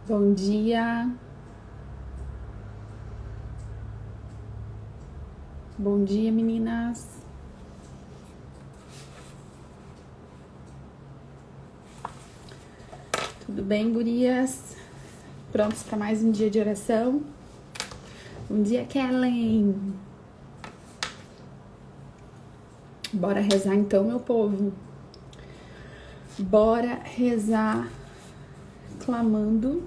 Bom dia. Bom dia, meninas. Tudo bem, gurias? Prontos para mais um dia de oração? Bom dia, Kellen. Bora rezar então, meu povo. Bora rezar clamando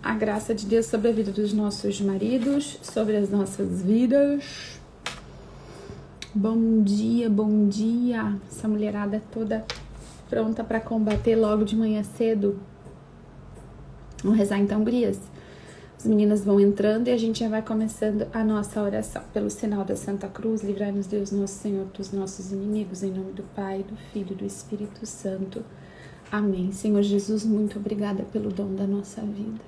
a graça de Deus sobre a vida dos nossos maridos, sobre as nossas vidas. Bom dia, bom dia. Essa mulherada toda pronta para combater logo de manhã cedo. Vamos rezar então, gurias? As meninas vão entrando e a gente já vai começando a nossa oração. Pelo sinal da Santa Cruz, livrai-nos Deus nosso Senhor dos nossos inimigos, em nome do Pai, do Filho e do Espírito Santo. Amém. Senhor Jesus, muito obrigada pelo dom da nossa vida.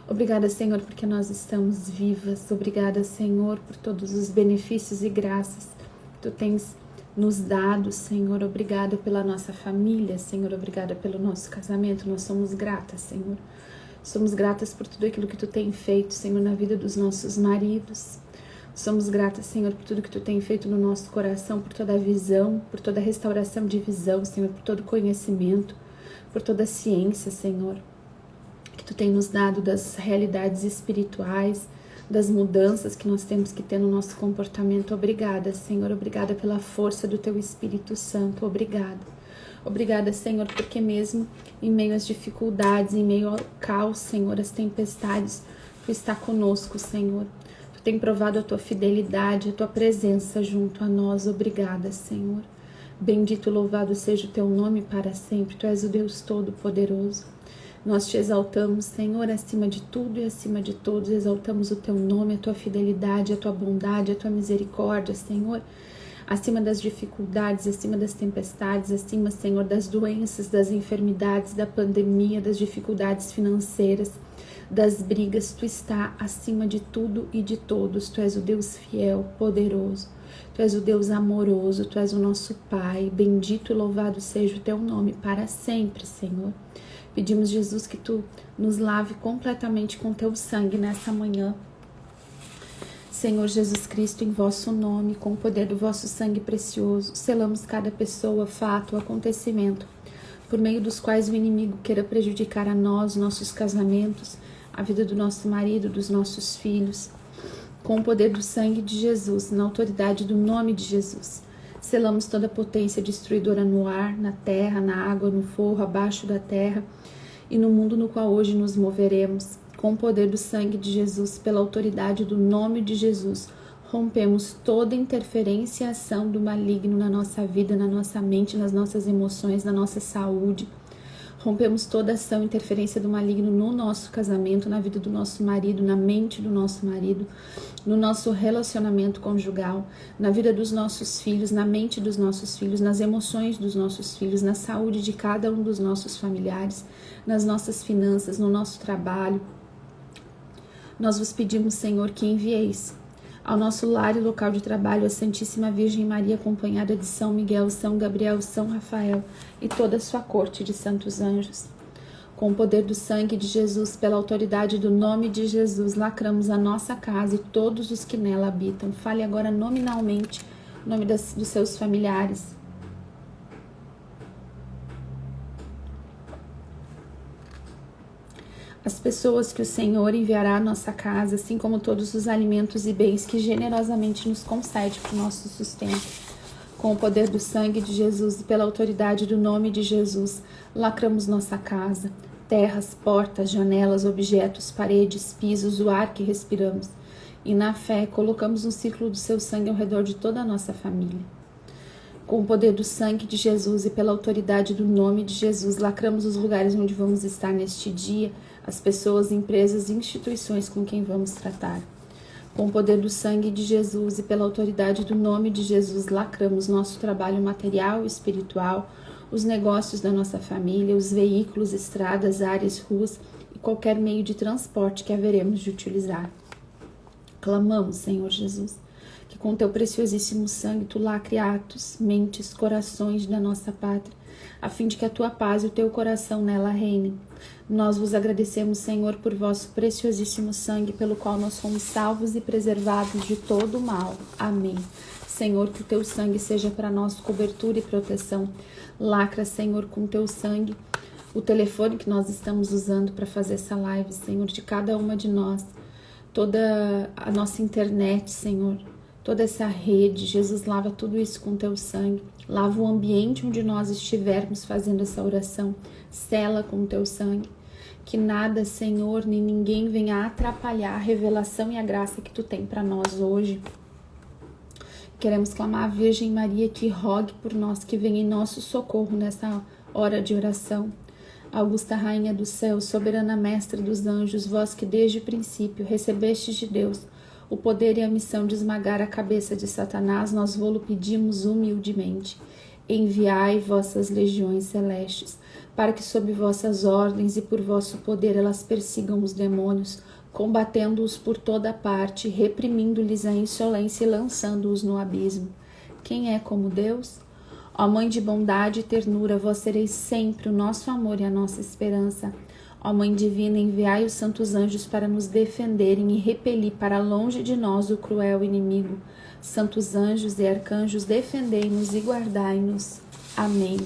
Obrigada, Senhor, porque nós estamos vivas. Obrigada, Senhor, por todos os benefícios e graças que Tu tens nos dado, Senhor. Obrigada pela nossa família, Senhor. Obrigada pelo nosso casamento. Nós somos gratas, Senhor. Somos gratas por tudo aquilo que Tu tem feito, Senhor, na vida dos nossos maridos. Somos gratas, Senhor, por tudo que Tu tem feito no nosso coração, por toda a visão, por toda a restauração de visão, Senhor, por todo o conhecimento, por toda a ciência, Senhor, que Tu tem nos dado das realidades espirituais, das mudanças que nós temos que ter no nosso comportamento. Obrigada, Senhor, obrigada pela força do Teu Espírito Santo, obrigada. Obrigada, Senhor, porque mesmo em meio às dificuldades, em meio ao caos, Senhor, as tempestades, Tu está conosco, Senhor. Tu tem provado a Tua fidelidade, a Tua presença junto a nós. Obrigada, Senhor. Bendito e louvado seja o Teu nome para sempre. Tu és o Deus Todo-Poderoso. Nós Te exaltamos, Senhor, acima de tudo e acima de todos. Exaltamos o Teu nome, a Tua fidelidade, a Tua bondade, a Tua misericórdia, Senhor. Acima das dificuldades, acima das tempestades, acima, Senhor, das doenças, das enfermidades, da pandemia, das dificuldades financeiras, das brigas. Tu está acima de tudo e de todos. Tu és o Deus fiel, poderoso. Tu és o Deus amoroso. Tu és o nosso Pai. Bendito e louvado seja o Teu nome para sempre, Senhor. Pedimos, Jesus, que Tu nos lave completamente com Teu sangue nessa manhã. Senhor Jesus Cristo, em vosso nome, com o poder do vosso sangue precioso, selamos cada pessoa, fato, acontecimento, por meio dos quais o inimigo queira prejudicar a nós, nossos casamentos, a vida do nosso marido, dos nossos filhos, com o poder do sangue de Jesus, na autoridade do nome de Jesus. Selamos toda a potência destruidora no ar, na terra, na água, no fogo, abaixo da terra e no mundo no qual hoje nos moveremos. Com o poder do sangue de Jesus, pela autoridade do nome de Jesus, rompemos toda interferência e ação do maligno na nossa vida, na nossa mente, nas nossas emoções, na nossa saúde. Rompemos toda ação e interferência do maligno no nosso casamento, na vida do nosso marido, na mente do nosso marido, no nosso relacionamento conjugal, na vida dos nossos filhos, na mente dos nossos filhos, nas emoções dos nossos filhos, na saúde de cada um dos nossos familiares, nas nossas finanças, no nosso trabalho. Nós vos pedimos, Senhor, que envieis ao nosso lar e local de trabalho a Santíssima Virgem Maria, acompanhada de São Miguel, São Gabriel, São Rafael e toda a sua corte de santos anjos. Com o poder do sangue de Jesus, pela autoridade do nome de Jesus, lacramos a nossa casa e todos os que nela habitam. Fale agora nominalmente o nome dos seus familiares. As pessoas que o Senhor enviará à nossa casa, assim como todos os alimentos e bens que generosamente nos concede para o nosso sustento. Com o poder do sangue de Jesus e pela autoridade do nome de Jesus, lacramos nossa casa, terras, portas, janelas, objetos, paredes, pisos, o ar que respiramos. E na fé, colocamos um círculo do seu sangue ao redor de toda a nossa família. Com o poder do sangue de Jesus e pela autoridade do nome de Jesus, lacramos os lugares onde vamos estar neste dia, as pessoas, empresas e instituições com quem vamos tratar. Com o poder do sangue de Jesus e pela autoridade do nome de Jesus, lacramos nosso trabalho material e espiritual, os negócios da nossa família, os veículos, estradas, áreas, ruas e qualquer meio de transporte que haveremos de utilizar. Clamamos, Senhor Jesus, que com teu preciosíssimo sangue tu lacre atos, mentes, corações da nossa pátria a fim de que a tua paz e o teu coração nela reinem. Nós vos agradecemos, Senhor, por vosso preciosíssimo sangue, pelo qual nós fomos salvos e preservados de todo o mal. Amém. Senhor, que o teu sangue seja para nós cobertura e proteção. Lacra, Senhor, com o teu sangue o telefone que nós estamos usando para fazer essa live, Senhor, de cada uma de nós, toda a nossa internet, Senhor, toda essa rede. Jesus, lava tudo isso com teu sangue. Lava o ambiente onde nós estivermos fazendo essa oração. Sela com teu sangue. Que nada, Senhor, nem ninguém venha atrapalhar a revelação e a graça que tu tem para nós hoje. Queremos clamar a Virgem Maria que rogue por nós, que venha em nosso socorro nessa hora de oração. Augusta Rainha do céu, soberana mestra dos anjos, vós que desde o princípio recebestes de Deus o poder e a missão de esmagar a cabeça de Satanás, nós vô-lo pedimos humildemente. Enviai vossas legiões celestes, para que sob vossas ordens e por vosso poder elas persigam os demônios, combatendo-os por toda parte, reprimindo-lhes a insolência e lançando-os no abismo. Quem é como Deus? Ó Mãe de bondade e ternura, vós sereis sempre o nosso amor e a nossa esperança. Ó Mãe divina, enviai os santos anjos para nos defenderem e repelir para longe de nós o cruel inimigo. Santos anjos e arcanjos, defendei-nos e guardai-nos. Amém.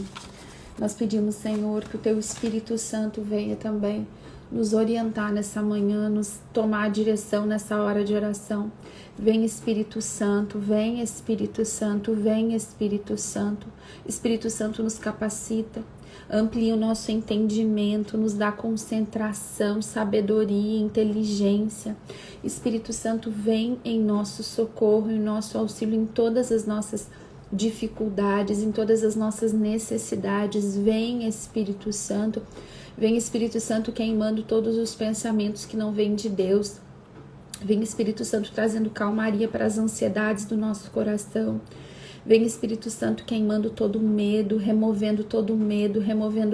Nós pedimos, Senhor, que o teu Espírito Santo venha também nos orientar nessa manhã, nos tomar a direção nessa hora de oração. Vem Espírito Santo, vem Espírito Santo, vem Espírito Santo. Espírito Santo nos capacita, amplia o nosso entendimento, nos dá concentração, sabedoria, inteligência. Espírito Santo, vem em nosso socorro, em nosso auxílio em todas as nossas dificuldades, em todas as nossas necessidades. Vem Espírito Santo. Vem Espírito Santo queimando todos os pensamentos que não vêm de Deus. Vem Espírito Santo trazendo calmaria para as ansiedades do nosso coração. Vem Espírito Santo queimando todo o medo, removendo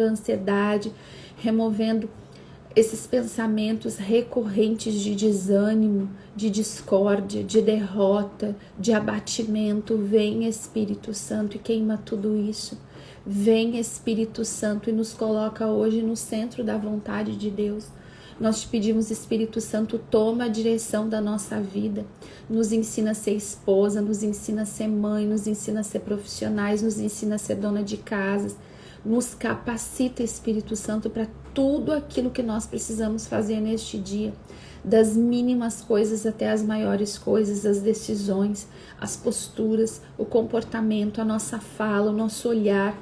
a ansiedade, removendo esses pensamentos recorrentes de desânimo, de discórdia, de derrota, de abatimento. Vem Espírito Santo e queima tudo isso. Vem Espírito Santo e nos coloca hoje no centro da vontade de Deus. Nós te pedimos, Espírito Santo, toma a direção da nossa vida. Nos ensina a ser esposa, nos ensina a ser mãe, nos ensina a ser profissionais, nos ensina a ser dona de casas. Nos capacita, Espírito Santo, para tudo aquilo que nós precisamos fazer neste dia. Das mínimas coisas até as maiores coisas, as decisões, as posturas, o comportamento, a nossa fala, o nosso olhar.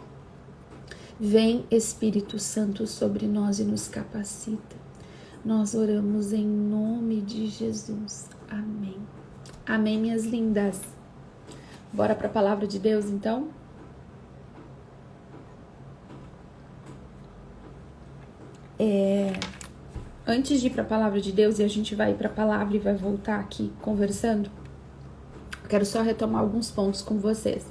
Vem Espírito Santo sobre nós e nos capacita. Nós oramos em nome de Jesus. Amém. Amém, minhas lindas. Bora para a palavra de Deus, então? Antes de ir para a palavra de Deus, e a gente vai ir para a palavra e vai voltar aqui conversando, eu quero só retomar alguns pontos com vocês.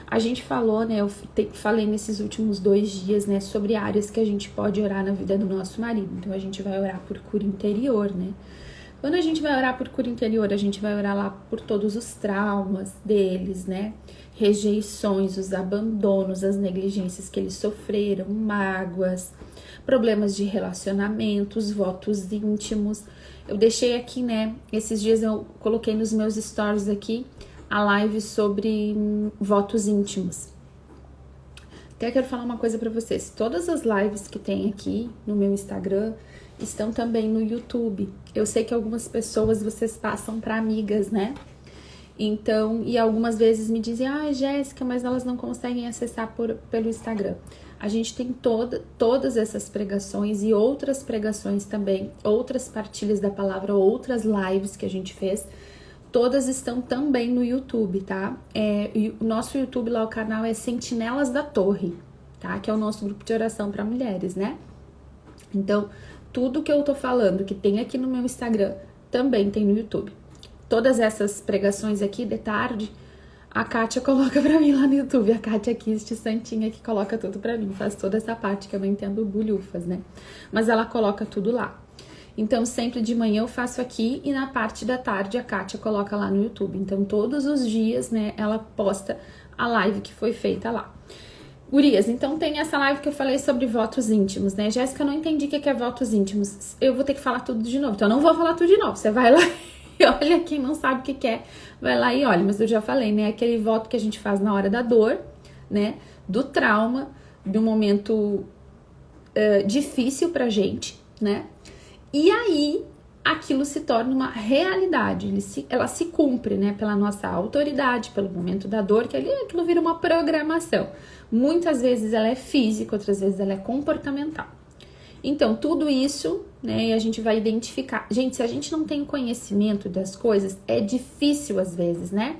A gente falou, né, eu falei nesses últimos 2 dias, né, sobre áreas que a gente pode orar na vida do nosso marido. Então, a gente vai orar por cura interior, né? Quando a gente vai orar por cura interior, a gente vai orar lá por todos os traumas deles, né? Rejeições, os abandonos, as negligências que eles sofreram, mágoas, problemas de relacionamentos, votos íntimos. Eu deixei aqui, né, esses dias eu coloquei nos meus stories aqui a live sobre votos íntimos. Até quero falar uma coisa pra vocês. Todas as lives que tem aqui no meu Instagram estão também no YouTube. Eu sei que algumas pessoas vocês passam pra amigas, né? Então, e algumas vezes me dizem, Jéssica, mas elas não conseguem acessar pelo Instagram. A gente tem todas essas pregações e outras pregações também, outras partilhas da palavra, outras lives que a gente fez. Todas estão também no YouTube, tá? O nosso YouTube lá, o canal é Sentinelas da Torre, tá? Que é o nosso grupo de oração para mulheres, né? Então, tudo que eu tô falando, que tem aqui no meu Instagram, também tem no YouTube. Todas essas pregações aqui de tarde, a Kátia coloca pra mim lá no YouTube. A Kátia Kist, santinha, que coloca tudo pra mim. Faz toda essa parte que eu não entendo bulhufas, né? Mas ela coloca tudo lá. Então, sempre de manhã eu faço aqui e na parte da tarde a Kátia coloca lá no YouTube. Então, todos os dias, né, ela posta a live que foi feita lá. Gurias, então tem essa live que eu falei sobre votos íntimos, né? Jéssica, eu não entendi o que é votos íntimos. Eu vou ter que falar tudo de novo. Então, eu não vou falar tudo de novo. Você vai lá e olha. Quem não sabe o que é, vai lá e olha. Mas eu já falei, né? Aquele voto que a gente faz na hora da dor, né? Do trauma, de um momento difícil pra gente, né? E aí, aquilo se torna uma realidade. Ela se cumpre, né? Pela nossa autoridade, pelo momento da dor, que ali aquilo vira uma programação. Muitas vezes ela é física, outras vezes ela é comportamental. Então, tudo isso, né, a gente vai identificar. Gente, se a gente não tem conhecimento das coisas, é difícil às vezes, né?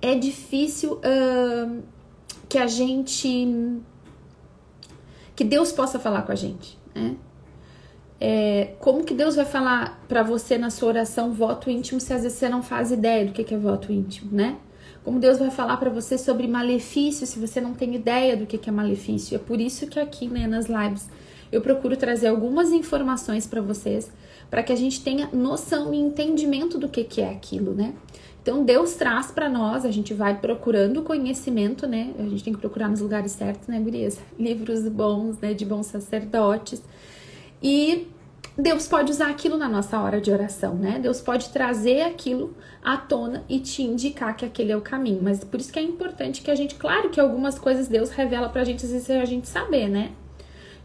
É difícil que a gente... que Deus possa falar com a gente, né? Como que Deus vai falar pra você na sua oração voto íntimo se às vezes você não faz ideia do que é voto íntimo, né? Como Deus vai falar pra você sobre malefício se você não tem ideia do que é malefício. É por isso que aqui, né, nas lives, eu procuro trazer algumas informações pra vocês, pra que a gente tenha noção e entendimento do que é aquilo, né? Então Deus traz pra nós, a gente vai procurando conhecimento, né? A gente tem que procurar nos lugares certos, né, gurias? Livros bons, né, de bons sacerdotes. E Deus pode usar aquilo na nossa hora de oração, né? Deus pode trazer aquilo à tona e te indicar que aquele é o caminho. Mas por isso que é importante que a gente... Claro que algumas coisas Deus revela pra gente, às vezes a gente saber, né?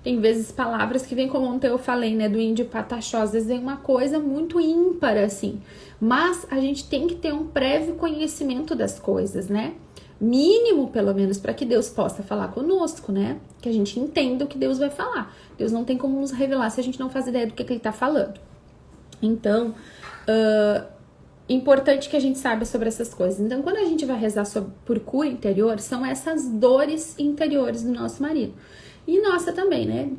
Tem vezes palavras que vem, como ontem eu falei, né? Do índio pataxó, às vezes vem uma coisa muito ímpar, assim. Mas a gente tem que ter um prévio conhecimento das coisas, né? Mínimo, pelo menos, para que Deus possa falar conosco, né? Que a gente entenda o que Deus vai falar. Deus não tem como nos revelar se a gente não faz ideia do que Ele tá falando. Então, importante que a gente saiba sobre essas coisas. Então, quando a gente vai rezar por cura interior, são essas dores interiores do nosso marido. E nossa também, né?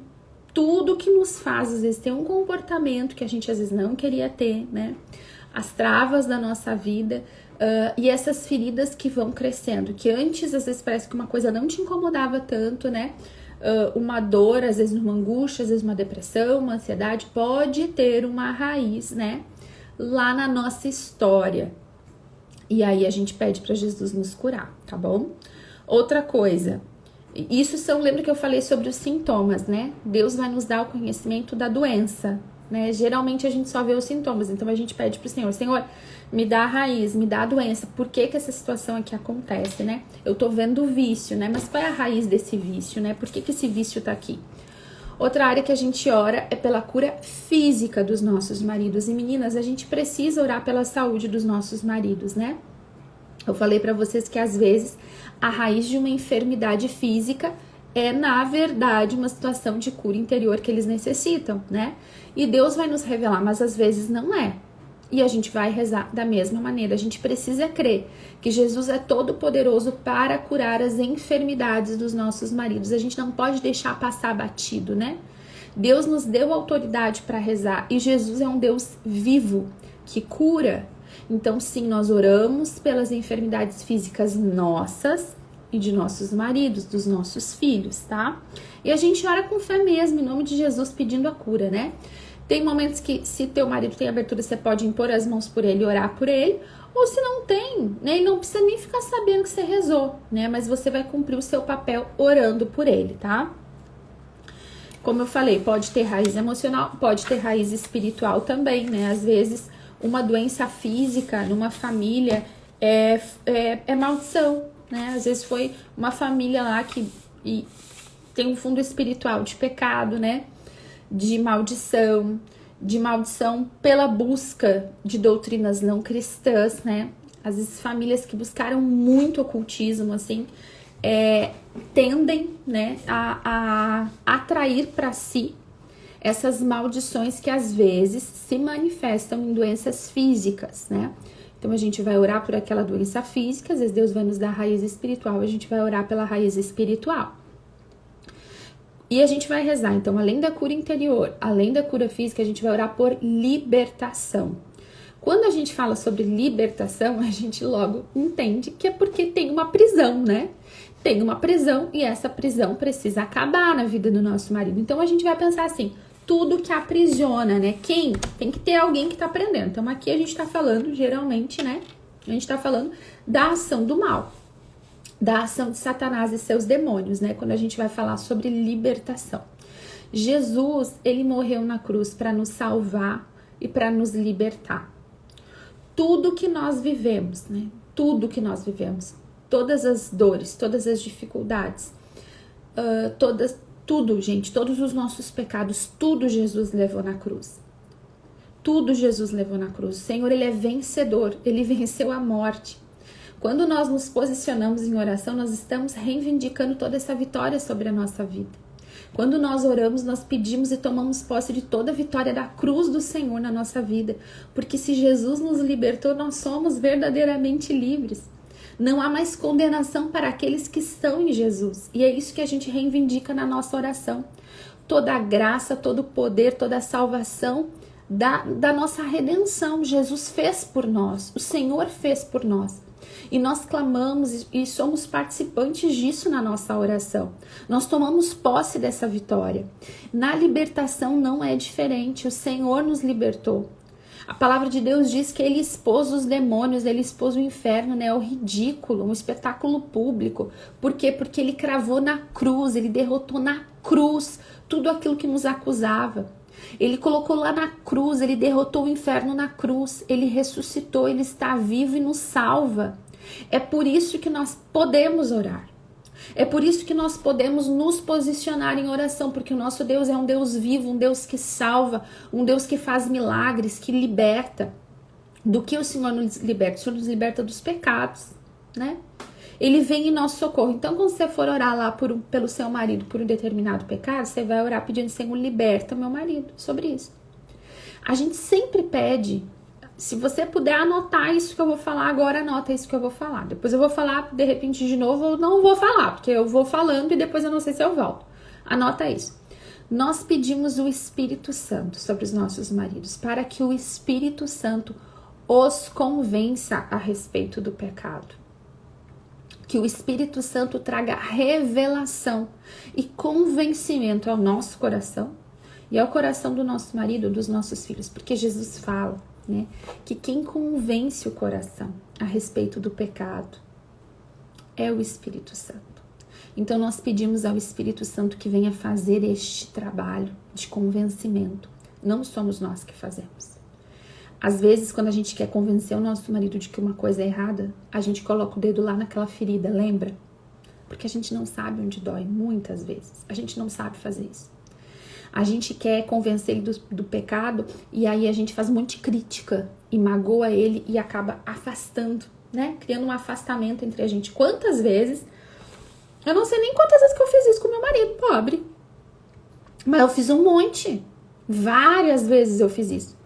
Tudo que nos faz, às vezes, ter um comportamento que a gente, às vezes, não queria ter, né? As travas da nossa vida... e essas feridas que vão crescendo, que antes às vezes parece que uma coisa não te incomodava tanto, né? Uma dor, às vezes uma angústia, às vezes uma depressão, uma ansiedade, pode ter uma raiz, né? Lá na nossa história. E aí a gente pede para Jesus nos curar, tá bom? Outra coisa, lembra que eu falei sobre os sintomas, né? Deus vai nos dar o conhecimento da doença, né? Geralmente a gente só vê os sintomas, então a gente pede pro Senhor, Senhor, me dá a raiz, me dá a doença, por que essa situação aqui acontece, né? Eu tô vendo o vício, né? Mas qual é a raiz desse vício, né? Por que esse vício tá aqui? Outra área que a gente ora é pela cura física dos nossos maridos. E meninas, a gente precisa orar pela saúde dos nossos maridos, né? Eu falei pra vocês que às vezes a raiz de uma enfermidade física é, na verdade, uma situação de cura interior que eles necessitam, né? E Deus vai nos revelar, mas às vezes não é. E a gente vai rezar da mesma maneira. A gente precisa crer que Jesus é todo poderoso para curar as enfermidades dos nossos maridos. A gente não pode deixar passar batido, né? Deus nos deu autoridade para rezar e Jesus é um Deus vivo que cura. Então, sim, nós oramos pelas enfermidades físicas nossas e de nossos maridos, dos nossos filhos, tá? E a gente ora com fé mesmo, em nome de Jesus, pedindo a cura, né? Tem momentos que, se teu marido tem abertura, você pode impor as mãos por ele e orar por ele. Ou se não tem, né? E não precisa nem ficar sabendo que você rezou, né? Mas você vai cumprir o seu papel orando por ele, tá? Como eu falei, pode ter raiz emocional, pode ter raiz espiritual também, né? Às vezes, uma doença física numa família é maldição, né? Às vezes foi uma família lá que tem um fundo espiritual de pecado, né? De maldição pela busca de doutrinas não cristãs, né? Às vezes famílias que buscaram muito ocultismo, assim, tendem, né, a atrair para si essas maldições que às vezes se manifestam em doenças físicas, né? Então a gente vai orar por aquela doença física, às vezes Deus vai nos dar a raiz espiritual, a gente vai orar pela raiz espiritual. E a gente vai rezar, então, além da cura interior, além da cura física, a gente vai orar por libertação. Quando a gente fala sobre libertação, a gente logo entende que é porque tem uma prisão, né? Tem uma prisão e essa prisão precisa acabar na vida do nosso marido. Então, a gente vai pensar assim, tudo que aprisiona, né? Quem? Tem que ter alguém que tá prendendo. Então, aqui a gente tá falando, geralmente, né? A gente tá falando da ação do mal. da ação de Satanás e seus demônios, né? Quando a gente vai falar sobre libertação. Jesus, ele morreu na cruz para nos salvar e para nos libertar. Tudo que nós vivemos, né? Tudo que nós vivemos, todas as dores, todas as dificuldades, tudo, gente, todos os nossos pecados, tudo Jesus levou na cruz. Tudo Jesus levou na cruz. O Senhor, ele é vencedor, ele venceu a morte. Quando nós nos posicionamos em oração, nós estamos reivindicando toda essa vitória sobre a nossa vida. Quando nós oramos, nós pedimos e tomamos posse de toda a vitória da cruz do Senhor na nossa vida. Porque se Jesus nos libertou, nós somos verdadeiramente livres. Não há mais condenação para aqueles que estão em Jesus. E é isso que a gente reivindica na nossa oração. Toda a graça, todo o poder, toda a salvação da nossa redenção. Jesus fez por nós, o Senhor fez por nós. E nós clamamos e somos participantes disso na nossa oração. Nós tomamos posse dessa vitória. Na libertação não é diferente. O Senhor nos libertou. A palavra de Deus diz que ele expôs os demônios, ele expôs o inferno, né? O ridículo, um espetáculo público. Por quê? Porque ele cravou na cruz, ele derrotou na cruz tudo aquilo que nos acusava. Ele colocou lá na cruz, ele derrotou o inferno na cruz, ele ressuscitou, ele está vivo e nos salva. É por isso que nós podemos orar. É por isso que nós podemos nos posicionar em oração, porque o nosso Deus é um Deus vivo, um Deus que salva, um Deus que faz milagres, que liberta. Do que o Senhor nos liberta? O Senhor nos liberta dos pecados, né? Ele vem em nosso socorro. Então, quando você for orar lá pelo seu marido por um determinado pecado, você vai orar pedindo: Senhor, liberta meu marido sobre isso. A gente sempre pede. Se você puder anotar isso que eu vou falar agora, anota isso que eu vou falar. Depois eu vou falar, de repente, de novo, ou não vou falar, porque eu vou falando e depois eu não sei se eu volto. Anota isso. Nós pedimos o Espírito Santo sobre os nossos maridos, para que o Espírito Santo os convença a respeito do pecado. Que o Espírito Santo traga revelação e convencimento ao nosso coração e ao coração do nosso marido, dos nossos filhos, porque Jesus fala, né, que quem convence o coração a respeito do pecado é o Espírito Santo. Então nós pedimos ao Espírito Santo que venha fazer este trabalho de convencimento. Não somos nós que fazemos. Às vezes, quando a gente quer convencer o nosso marido de que uma coisa é errada, a gente coloca o dedo lá naquela ferida, lembra? Porque a gente não sabe onde dói, muitas vezes. A gente não sabe fazer isso. A gente quer convencer ele do pecado e aí a gente faz um monte de crítica e magoa ele e acaba afastando, né? Criando um afastamento entre a gente. Quantas vezes, eu não sei nem quantas vezes que eu fiz isso com meu marido, pobre. Mas eu fiz um monte. Várias vezes eu fiz isso.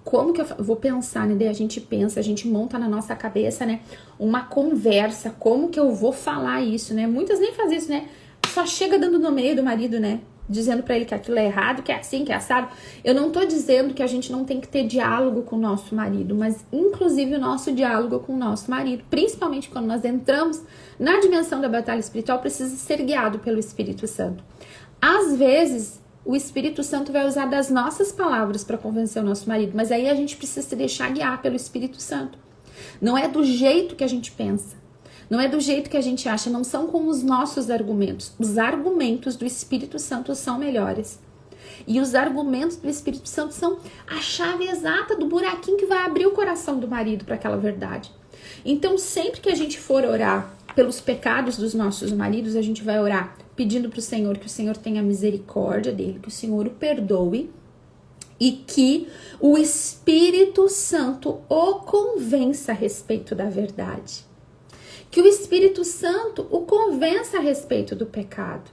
Como que eu vou pensar, né? Daí a gente pensa, a gente monta na nossa cabeça, né? Uma conversa, como que eu vou falar isso, né? Muitas nem fazem isso, né? Só chega dando no meio do marido, né? Dizendo pra ele que aquilo é errado, que é assim, que é assado. Eu não tô dizendo que a gente não tem que ter diálogo com o nosso marido, mas inclusive o nosso diálogo com o nosso marido, principalmente quando nós entramos na dimensão da batalha espiritual, precisa ser guiado pelo Espírito Santo. Às vezes, o Espírito Santo vai usar das nossas palavras para convencer o nosso marido, mas aí a gente precisa se deixar guiar pelo Espírito Santo. Não é do jeito que a gente pensa, não é do jeito que a gente acha, não são como os nossos argumentos. Os argumentos do Espírito Santo são melhores. E os argumentos do Espírito Santo são a chave exata do buraquinho que vai abrir o coração do marido para aquela verdade. Então, sempre que a gente for orar pelos pecados dos nossos maridos, a gente vai orar pedindo para o Senhor que o Senhor tenha misericórdia dele, que o Senhor o perdoe e que o Espírito Santo o convença a respeito da verdade. Que o Espírito Santo o convença a respeito do pecado.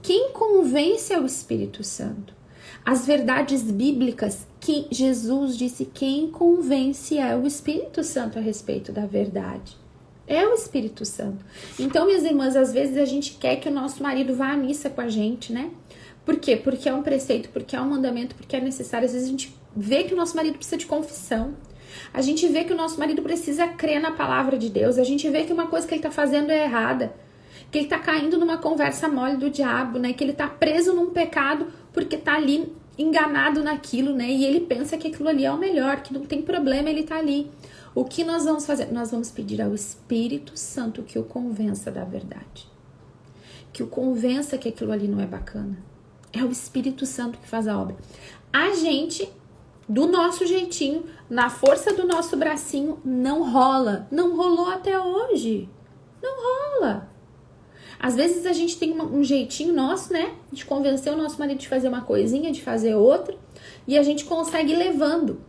Quem convence é o Espírito Santo. As verdades bíblicas que Jesus disse, quem convence é o Espírito Santo a respeito da verdade. É o Espírito Santo. Então, minhas irmãs, às vezes a gente quer que o nosso marido vá à missa com a gente, né? Por quê? Porque é um preceito, porque é um mandamento, porque é necessário. Às vezes a gente vê que o nosso marido precisa de confissão. A gente vê que o nosso marido precisa crer na palavra de Deus. A gente vê que uma coisa que ele tá fazendo é errada. Que ele tá caindo numa conversa mole do diabo, né? Que ele tá preso num pecado porque tá ali enganado naquilo, né? E ele pensa que aquilo ali é o melhor, que não tem problema ele tá ali. O que nós vamos fazer? Nós vamos pedir ao Espírito Santo que o convença da verdade. Que o convença que aquilo ali não é bacana. É o Espírito Santo que faz a obra. A gente, do nosso jeitinho, na força do nosso bracinho, não rola. Não rolou até hoje. Não rola. Às vezes a gente tem um jeitinho nosso, né? De convencer o nosso marido de fazer uma coisinha, de fazer outra. E a gente consegue ir levando.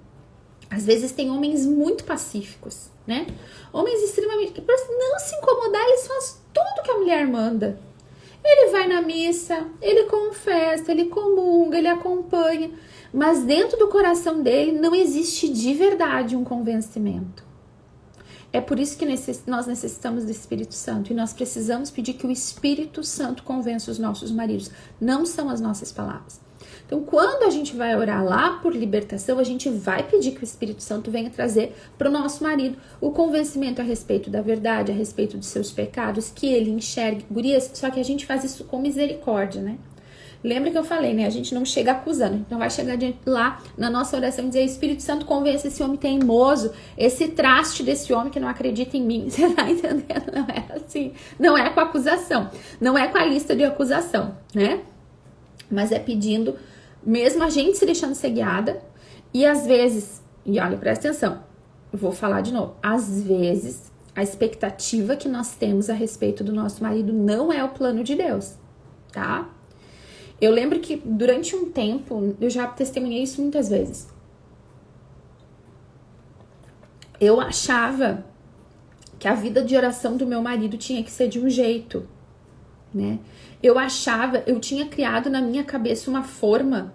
Às vezes tem homens muito pacíficos, né? Homens extremamente... Por não se incomodar, eles fazem tudo que a mulher manda. Ele vai na missa, ele confessa, ele comunga, ele acompanha. Mas dentro do coração dele não existe de verdade um convencimento. É por isso que nós necessitamos do Espírito Santo. E nós precisamos pedir que o Espírito Santo convença os nossos maridos. Não são as nossas palavras. Então, quando a gente vai orar lá por libertação, a gente vai pedir que o Espírito Santo venha trazer para o nosso marido o convencimento a respeito da verdade, a respeito dos seus pecados, que ele enxergue. Gurias, só que a gente faz isso com misericórdia, né? Lembra que eu falei, né? A gente não chega acusando. Então, vai chegar lá na nossa oração e dizer: Espírito Santo, convence esse homem teimoso, esse traste desse homem que não acredita em mim. Você tá entendendo? Não é assim. Não é com acusação. Não é com a lista de acusação, né? Mas é pedindo... Mesmo a gente se deixando ser guiada, e às vezes, e olha, presta atenção, eu vou falar de novo, às vezes a expectativa que nós temos a respeito do nosso marido não é o plano de Deus, tá? Eu lembro que durante um tempo, eu já testemunhei isso muitas vezes, eu achava que a vida de oração do meu marido tinha que ser de um jeito, né? Eu tinha criado na minha cabeça uma forma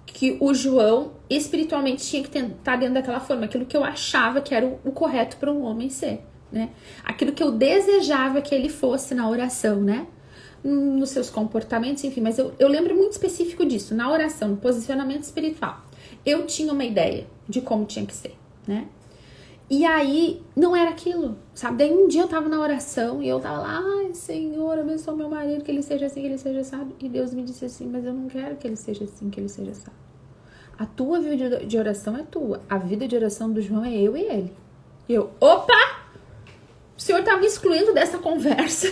que o João espiritualmente tinha que estar dentro daquela forma, aquilo que eu achava que era o correto para um homem ser, né? Aquilo que eu desejava que ele fosse na oração, né? Nos seus comportamentos, enfim, mas eu lembro muito específico disso, na oração, no posicionamento espiritual. Eu tinha uma ideia de como tinha que ser, né? E aí, não era aquilo, sabe? Daí um dia eu tava na oração e eu tava lá: ai, Senhor, abençoa meu marido, que ele seja assim, que ele seja assado. E Deus me disse assim: mas eu não quero que ele seja assim, que ele seja assado. A tua vida de oração é tua. A vida de oração do João é eu e ele. E eu, opa! O Senhor tá me excluindo dessa conversa.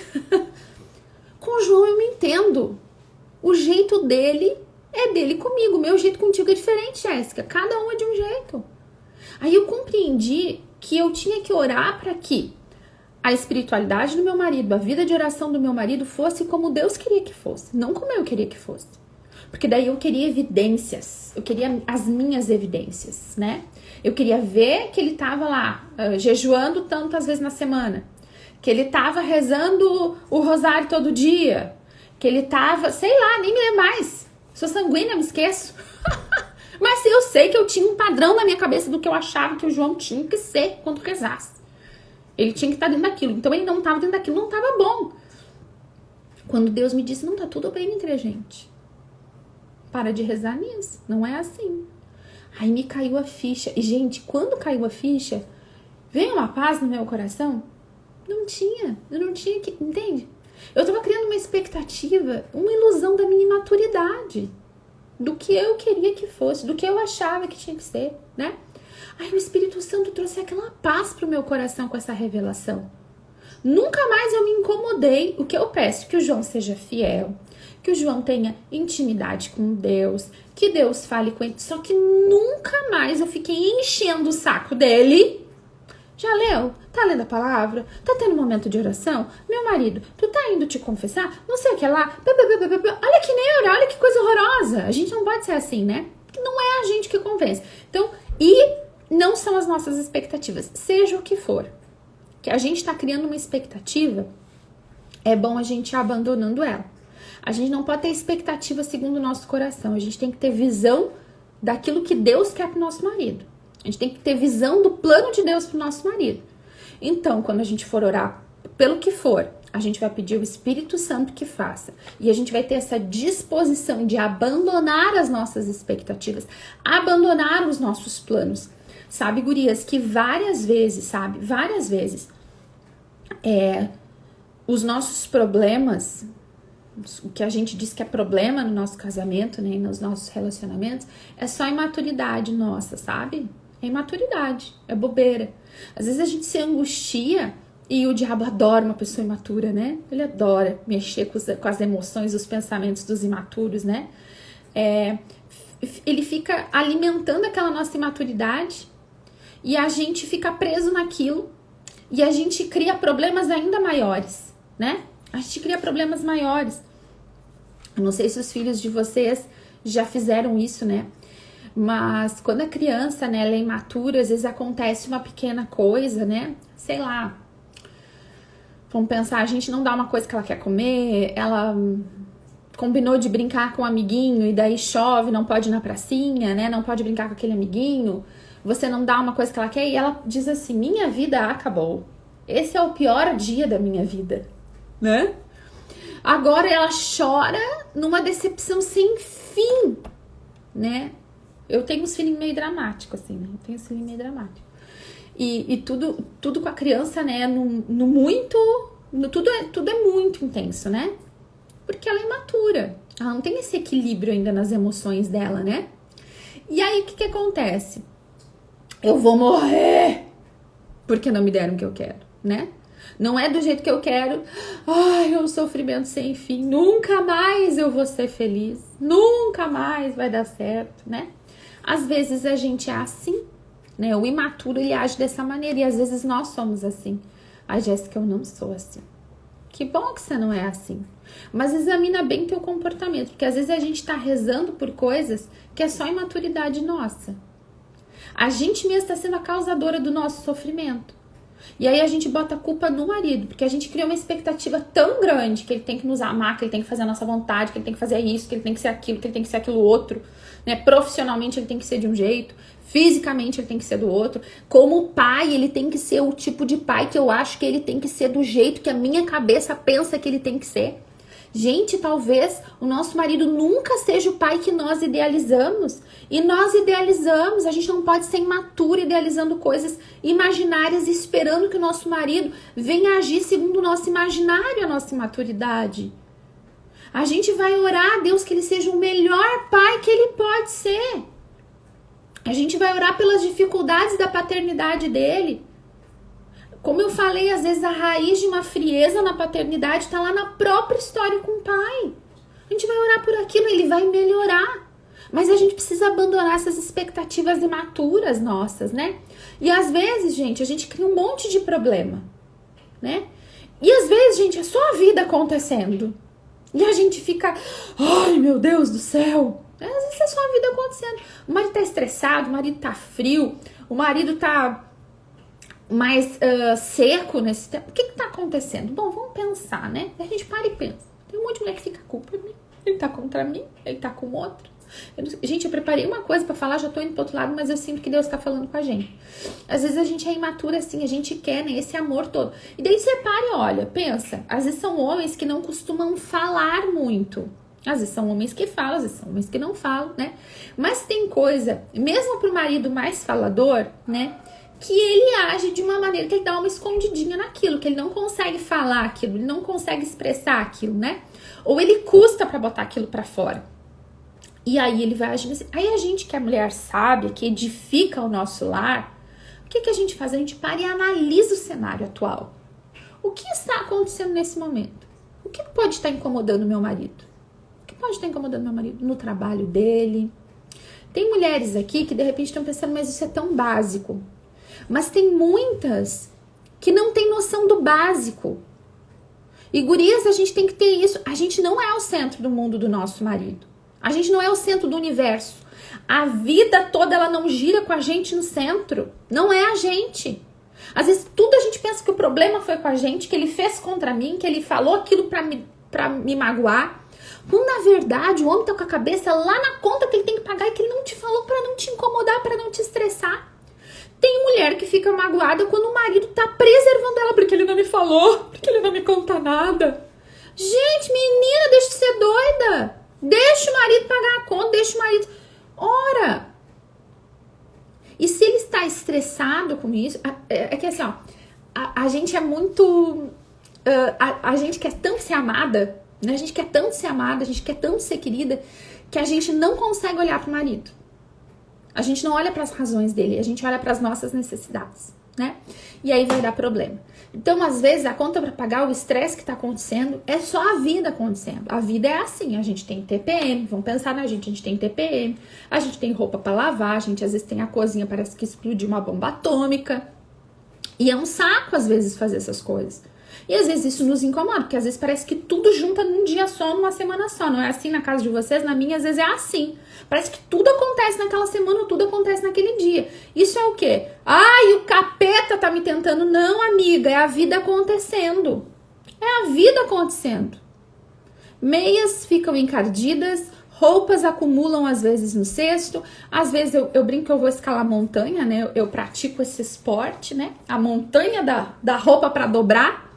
Com o João eu me entendo. O jeito dele é dele comigo. O meu jeito contigo é diferente, Jéssica. Cada um é de um jeito. Aí eu compreendi que eu tinha que orar para que a espiritualidade do meu marido, a vida de oração do meu marido fosse como Deus queria que fosse, não como eu queria que fosse. Porque daí eu queria evidências, eu queria as minhas evidências, né? Eu queria ver que ele tava lá jejuando tantas vezes na semana, que ele tava rezando o rosário todo dia, que ele tava, sei lá, nem me lembro mais. Sou sanguínea, me esqueço. Mas eu sei que eu tinha um padrão na minha cabeça do que eu achava que o João tinha que ser quando rezasse. Ele tinha que estar dentro daquilo. Então ele não estava dentro daquilo, não estava bom. Quando Deus me disse: não, tá tudo bem entre a gente. Para de rezar nisso. Não é assim. Aí me caiu a ficha. E, gente, quando caiu a ficha, veio uma paz no meu coração. Não tinha. Eu não tinha que... Entende? Eu estava criando uma expectativa, uma ilusão da minha imaturidade. Do que eu queria que fosse, do que eu achava que tinha que ser, né? Aí o Espírito Santo trouxe aquela paz pro meu coração com essa revelação. Nunca mais eu me incomodei. O que eu peço? Que o João seja fiel, que o João tenha intimidade com Deus, que Deus fale com ele. Só que nunca mais eu fiquei enchendo o saco dele. Já leu? Tá lendo a palavra? Tá tendo um momento de oração? Meu marido, tu tá indo te confessar? Não sei o que lá. Olha que neura, olha que coisa horrorosa. A gente não pode ser assim, né? Não é a gente que convence. Então, e não são as nossas expectativas. Seja o que for. Que a gente tá criando uma expectativa, é bom a gente ir abandonando ela. A gente não pode ter expectativa segundo o nosso coração. A gente tem que ter visão daquilo que Deus quer pro nosso marido. A gente tem que ter visão do plano de Deus pro nosso marido. Então, quando a gente for orar pelo que for, a gente vai pedir o Espírito Santo que faça. E a gente vai ter essa disposição de abandonar as nossas expectativas, abandonar os nossos planos. Sabe, gurias, que várias vezes, os nossos problemas, o que a gente diz que é problema no nosso casamento, né, nos nossos relacionamentos, é só imaturidade nossa, sabe? É imaturidade, é bobeira. Às vezes a gente se angustia e o diabo adora uma pessoa imatura, né? Ele adora mexer com as emoções, os pensamentos dos imaturos, né? Ele fica alimentando aquela nossa imaturidade e a gente fica preso naquilo e a gente cria problemas ainda maiores, né? A gente cria problemas maiores. Eu não sei se os filhos de vocês já fizeram isso, né? Mas quando a criança, né, ela é imatura, às vezes acontece uma pequena coisa, né? Sei lá. Vamos pensar, a gente não dá uma coisa que ela quer comer, ela combinou de brincar com um amiguinho e daí chove, não pode ir na pracinha, né? Não pode brincar com aquele amiguinho. Você não dá uma coisa que ela quer e ela diz assim, minha vida acabou. Esse é o pior dia da minha vida, né? Agora ela chora numa decepção sem fim, né? Eu tenho uns filhinhos meio dramáticos, assim, né? Eu tenho esse filhinho meio dramático. E tudo com a criança, né? Tudo é muito intenso, né? Porque ela é imatura. Ela não tem esse equilíbrio ainda nas emoções dela, né? E aí, o que acontece? Eu vou morrer porque não me deram o que eu quero, né? Não é do jeito que eu quero. Ai, é um sofrimento sem fim. Nunca mais eu vou ser feliz. Nunca mais vai dar certo, né? Às vezes a gente é assim, né? O imaturo, ele age dessa maneira. E às vezes nós somos assim. Ai, Jéssica, eu não sou assim. Que bom que você não é assim. Mas examina bem teu comportamento. Porque às vezes a gente tá rezando por coisas que é só imaturidade nossa. A gente mesmo está sendo a causadora do nosso sofrimento. E aí a gente bota a culpa no marido, porque a gente cria uma expectativa tão grande que ele tem que nos amar, que ele tem que fazer a nossa vontade, que ele tem que fazer isso, que ele tem que ser aquilo, que ele tem que ser aquilo outro, né? Profissionalmente ele tem que ser de um jeito, fisicamente ele tem que ser do outro. Como pai, ele tem que ser o tipo de pai que eu acho que ele tem que ser do jeito que a minha cabeça pensa que ele tem que ser. Gente, talvez o nosso marido nunca seja o pai que nós idealizamos. E nós idealizamos, a gente não pode ser imaturo idealizando coisas imaginárias e esperando que o nosso marido venha agir segundo o nosso imaginário, a nossa imaturidade. A gente vai orar a Deus que ele seja o melhor pai que ele pode ser. A gente vai orar pelas dificuldades da paternidade dele. Como eu falei, às vezes a raiz de uma frieza na paternidade está lá na própria história com o pai. A gente vai orar por aquilo, ele vai melhorar. Mas a gente precisa abandonar essas expectativas imaturas nossas, né? E às vezes, gente, a gente cria um monte de problema, né? E às vezes, gente, é só a vida acontecendo. E a gente fica, ai meu Deus do céu. Às vezes é só a vida acontecendo. O marido tá estressado, o marido tá frio, o marido tá mais seco nesse tempo. O que tá acontecendo? Bom, vamos pensar, né? A gente para e pensa. Tem um monte de mulher que fica culpa de mim. Ele tá contra mim, ele tá com outro. Gente, eu preparei uma coisa pra falar, já tô indo pro outro lado, mas eu sinto que Deus tá falando com a gente. Às vezes a gente é imatura assim, a gente quer, né, esse amor todo. E daí você para e olha, pensa. Às vezes são homens que não costumam falar muito. Às vezes são homens que falam, às vezes são homens que não falam, né? Mas tem coisa, mesmo pro marido mais falador, né, que ele age de uma maneira que ele dá uma escondidinha naquilo, que ele não consegue falar aquilo, ele não consegue expressar aquilo, né? Ou ele custa pra botar aquilo pra fora. E aí ele vai agindo assim. Aí a gente, que é mulher sábia, que edifica o nosso lar, o que a gente faz? A gente para e analisa o cenário atual. O que está acontecendo nesse momento? O que pode estar incomodando meu marido? O que pode estar incomodando meu marido? No trabalho dele. Tem mulheres aqui que de repente estão pensando, mas isso é tão básico. Mas tem muitas que não têm noção do básico. E gurias, a gente tem que ter isso. A gente não é o centro do mundo do nosso marido. A gente não é o centro do universo. A vida toda ela não gira com a gente no centro. Não é a gente. Às vezes tudo a gente pensa que o problema foi com a gente, que ele fez contra mim, que ele falou aquilo pra me magoar. Quando na verdade o homem tá com a cabeça lá na conta que ele tem que pagar e que ele não te falou pra não te incomodar, pra não te estressar. Tem mulher que fica magoada quando o marido tá preservando ela porque ele não me falou, porque ele não me conta nada. Gente, menina, deixa de ser doida. Deixa o marido pagar a conta, deixa o marido... Ora! E se ele está estressado com isso... É que assim, ó... A gente é muito... A gente quer tanto ser amada, né? A gente quer tanto ser amada, a gente quer tanto ser querida, que a gente não consegue olhar pro marido. A gente não olha para as razões dele, a gente olha para as nossas necessidades, né? E aí vai dar problema. Então, às vezes, a conta para pagar o estresse que tá acontecendo é só a vida acontecendo. A vida é assim, a gente tem TPM, vamos pensar na gente, a gente tem TPM, a gente tem roupa para lavar, a gente às vezes tem a cozinha, parece que explodiu uma bomba atômica. E é um saco, às vezes, fazer essas coisas. E às vezes isso nos incomoda, porque às vezes parece que tudo junta num dia só, numa semana só. Não é assim na casa de vocês, na minha às vezes é assim. Parece que tudo acontece naquela semana, tudo acontece naquele dia. Isso é o quê? Ai, o capeta tá me tentando. Não, amiga, é a vida acontecendo. É a vida acontecendo. Meias ficam encardidas, roupas acumulam às vezes no cesto. Às vezes eu brinco que eu vou escalar montanha, né? Eu pratico esse esporte, né? A montanha da roupa pra dobrar.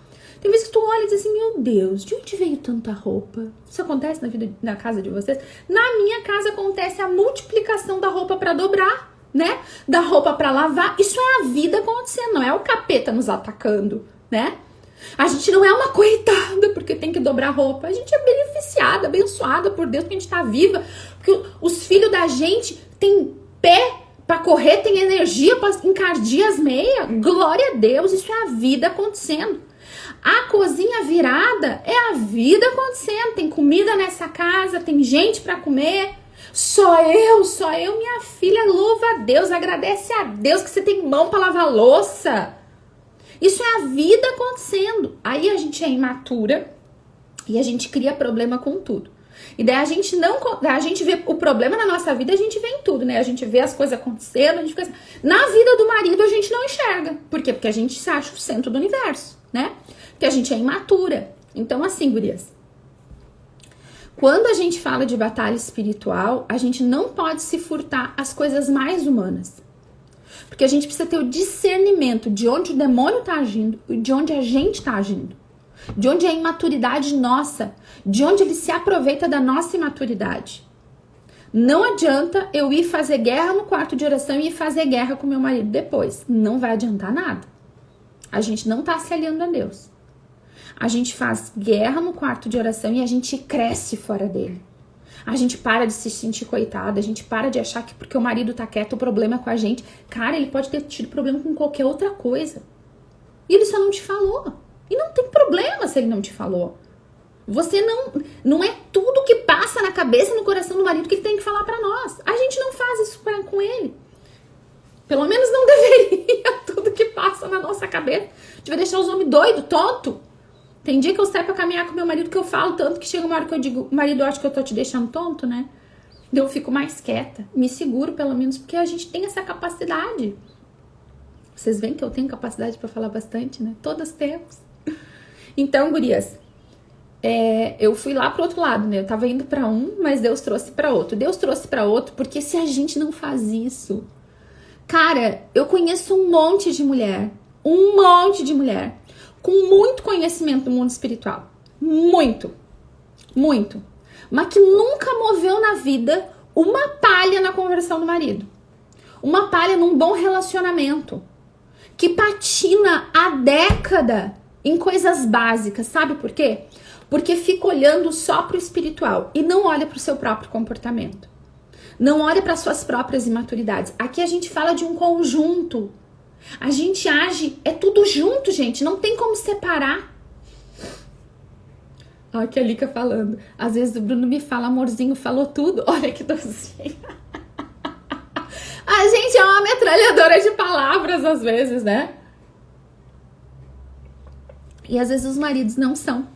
Tem vezes que tu olha e diz assim, meu Deus, de onde veio tanta roupa? Isso acontece na casa de vocês? Na minha casa acontece a multiplicação da roupa pra dobrar, né? Da roupa pra lavar. Isso é a vida acontecendo, não é o capeta nos atacando, né? A gente não é uma coitada porque tem que dobrar roupa. A gente é beneficiada, abençoada por Deus porque a gente tá viva. Porque os filhos da gente têm pé pra correr, tem energia pra encardir as meias. Glória a Deus, isso é a vida acontecendo. A cozinha virada é a vida acontecendo. Tem comida nessa casa, tem gente pra comer. Só eu, minha filha, louva a Deus, agradece a Deus que você tem mão pra lavar louça. Isso é a vida acontecendo. Aí a gente é imatura e a gente cria problema com tudo. E daí a gente vê o problema na nossa vida, a gente vê em tudo, né? A gente vê as coisas acontecendo, a gente fica assim. Na vida do marido a gente não enxerga. Por quê? Porque a gente se acha o centro do universo, né? Porque a gente é imatura. Então assim, gurias, quando a gente fala de batalha espiritual, a gente não pode se furtar às coisas mais humanas. Porque a gente precisa ter o discernimento de onde o demônio tá agindo e de onde a gente tá agindo. De onde é a imaturidade nossa, de onde ele se aproveita da nossa imaturidade. Não adianta eu ir fazer guerra no quarto de oração e ir fazer guerra com meu marido depois. Não vai adiantar nada. A gente não tá se aliando a Deus. A gente faz guerra no quarto de oração e a gente cresce fora dele. A gente para de se sentir coitada, a gente para de achar que porque o marido tá quieto o problema é com a gente. Cara, ele pode ter tido problema com qualquer outra coisa. E ele só não te falou. E não tem problema se ele não te falou. Você não é tudo que passa na cabeça e no coração do marido que ele tem que falar pra nós. A gente não faz isso com ele. Pelo menos não deveria tudo que passa na nossa cabeça. A gente vai deixar os homens doidos, tonto. Tem dia que eu saio pra caminhar com meu marido que eu falo tanto que chega uma hora que eu digo, marido, eu acho que eu tô te deixando tonto, né? Eu fico mais quieta, me seguro pelo menos, porque a gente tem essa capacidade. Vocês veem que eu tenho capacidade pra falar bastante, né? Todas temos. Então, gurias, eu fui lá pro outro lado, né? Eu tava indo pra um, mas Deus trouxe pra outro. Deus trouxe pra outro, porque se a gente não faz isso... Cara, eu conheço um monte de mulher com muito conhecimento do mundo espiritual. Muito. Mas que nunca moveu na vida uma palha na conversão do marido. Uma palha num bom relacionamento. Que patina há década em coisas básicas. Sabe por quê? Porque fica olhando só pro espiritual e não olha pro seu próprio comportamento. Não olha para suas próprias imaturidades. Aqui a gente fala de um conjunto. A gente age, é tudo junto, gente. Não tem como separar. Olha que a Lica falando. Às vezes o Bruno me fala, amorzinho, falou tudo. Olha que docinho. A gente é uma metralhadora de palavras às vezes, né? E às vezes os maridos não são.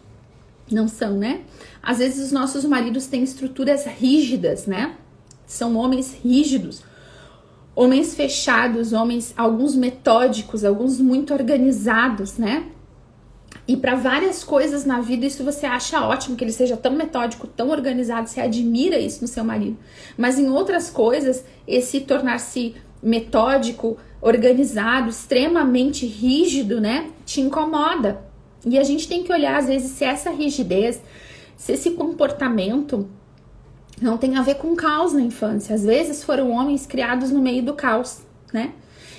Não são, né? Às vezes os nossos maridos têm estruturas rígidas, né? São homens rígidos, homens fechados, alguns metódicos, alguns muito organizados, né? E para várias coisas na vida, isso você acha ótimo, que ele seja tão metódico, tão organizado, você admira isso no seu marido. Mas em outras coisas, esse tornar-se metódico, organizado, extremamente rígido, né? Te incomoda. E a gente tem que olhar, às vezes, se essa rigidez, se esse comportamento... não tem a ver com caos na infância. Às vezes foram homens criados no meio do caos, né?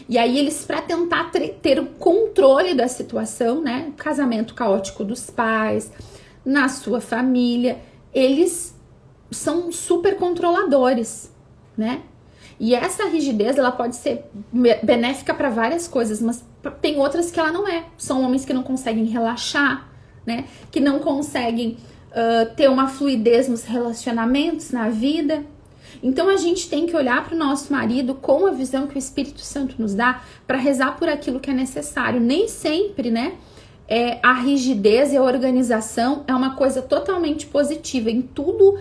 E aí eles, para tentar ter o controle da situação, né? Casamento caótico dos pais, na sua família, eles são super controladores, né? E essa rigidez, ela pode ser benéfica para várias coisas, mas tem outras que ela não é. São homens que não conseguem relaxar, né? Que não conseguem ter uma fluidez nos relacionamentos, na vida. Então a gente tem que olhar para o nosso marido com a visão que o Espírito Santo nos dá para rezar por aquilo que é necessário. Nem sempre, né? A rigidez e a organização é uma coisa totalmente positiva em tudo.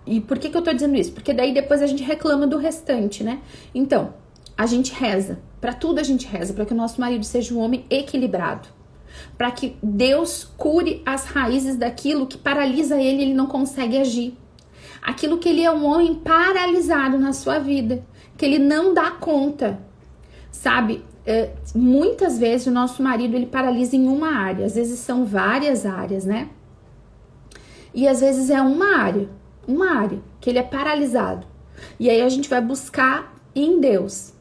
E por que eu tô dizendo isso? Porque daí depois a gente reclama do restante, né? Então, a gente reza. Para tudo a gente reza. Para que o nosso marido seja um homem equilibrado. Para que Deus cure as raízes daquilo que paralisa ele e ele não consegue agir. Aquilo que ele é um homem paralisado na sua vida. Que ele não dá conta. Sabe? Muitas vezes o nosso marido ele paralisa em uma área. Às vezes são várias áreas, né? E às vezes é uma área que ele é paralisado. E aí a gente vai buscar em Deus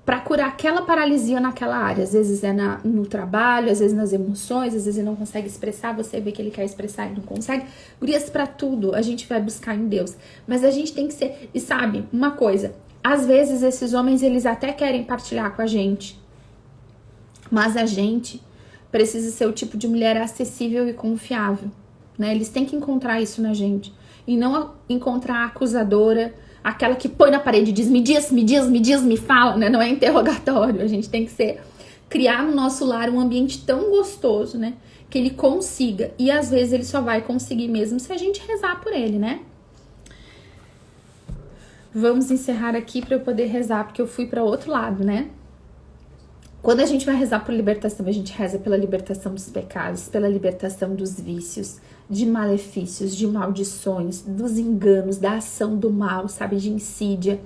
para curar aquela paralisia naquela área. Às vezes é no trabalho, às vezes nas emoções, às vezes ele não consegue expressar, você vê que ele quer expressar e não consegue. Gurias, para tudo a gente vai buscar em Deus. Mas a gente tem que ser... E sabe, uma coisa, às vezes esses homens eles até querem partilhar com a gente, mas a gente precisa ser o tipo de mulher acessível e confiável, né? Eles têm que encontrar isso na gente. E não encontrar a acusadora, aquela que põe na parede e diz, me diz, me fala, né? Não é interrogatório. A gente tem que criar no nosso lar um ambiente tão gostoso, né? Que ele consiga. E às vezes ele só vai conseguir mesmo se a gente rezar por ele, né? Vamos encerrar aqui para eu poder rezar, porque eu fui para outro lado, né? Quando a gente vai rezar por libertação, a gente reza pela libertação dos pecados, pela libertação dos vícios, de malefícios, de maldições, dos enganos, da ação do mal, sabe, de insídia,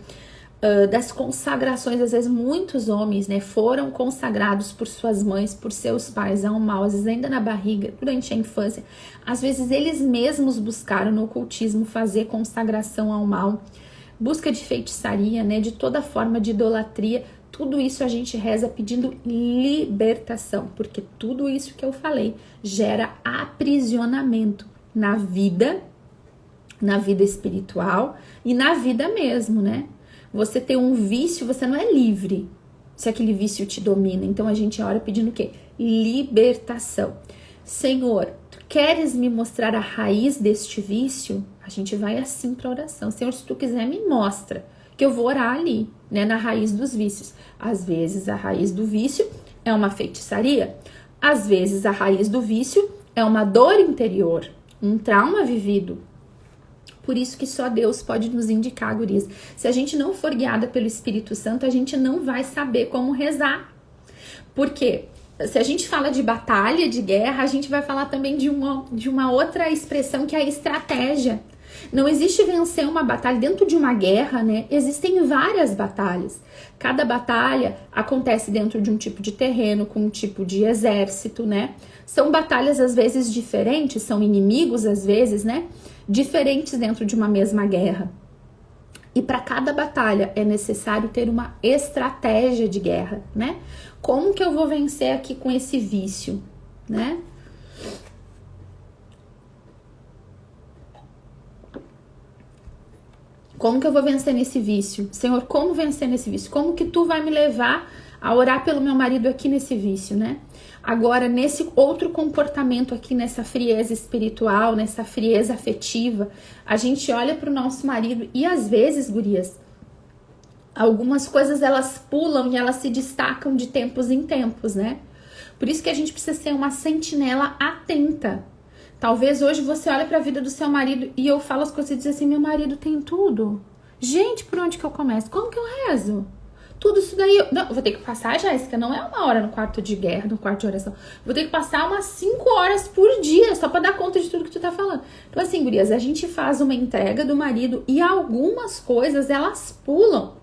das consagrações. Às vezes muitos homens, né, foram consagrados por suas mães, por seus pais ao mal, às vezes ainda na barriga, durante a infância. Às vezes eles mesmos buscaram no ocultismo fazer consagração ao mal, busca de feitiçaria, né, de toda forma de idolatria. Tudo isso a gente reza pedindo libertação, porque tudo isso que eu falei gera aprisionamento na vida espiritual e na vida mesmo, né? Você tem um vício, você não é livre se aquele vício te domina. Então a gente ora pedindo o quê? Libertação. Senhor, tu queres me mostrar a raiz deste vício? A gente vai assim para oração. Senhor, se tu quiser, me mostra, que eu vou orar ali, né, na raiz dos vícios. Às vezes a raiz do vício é uma feitiçaria, às vezes a raiz do vício é uma dor interior, um trauma vivido. Por isso que só Deus pode nos indicar, gurias. Se a gente não for guiada pelo Espírito Santo, a gente não vai saber como rezar. Porque se a gente fala de batalha, de guerra, a gente vai falar também de uma outra expressão que é a estratégia. Não existe vencer uma batalha. Dentro de uma guerra, né, existem várias batalhas. Cada batalha acontece dentro de um tipo de terreno, com um tipo de exército, né? São batalhas às vezes diferentes, são inimigos às vezes, né? Diferentes dentro de uma mesma guerra. E para cada batalha é necessário ter uma estratégia de guerra, né? Como que eu vou vencer aqui com esse vício, né? Como que eu vou vencer nesse vício? Senhor, como vencer nesse vício? Como que tu vai me levar a orar pelo meu marido aqui nesse vício, né? Agora, nesse outro comportamento aqui, nessa frieza espiritual, nessa frieza afetiva, a gente olha pro nosso marido e às vezes, gurias, algumas coisas elas pulam e elas se destacam de tempos em tempos, né? Por isso que a gente precisa ser uma sentinela atenta. Talvez hoje você olhe para a vida do seu marido e eu falo as coisas e diz assim, meu marido tem tudo. Gente, por onde que eu começo? Como que eu rezo? Tudo isso daí... Não, vou ter que passar, Jéssica, não é 1 hora no quarto de guerra, no quarto de oração. Vou ter que passar umas 5 horas por dia só para dar conta de tudo que tu tá falando. Então assim, gurias, a gente faz uma entrega do marido e algumas coisas, elas pulam.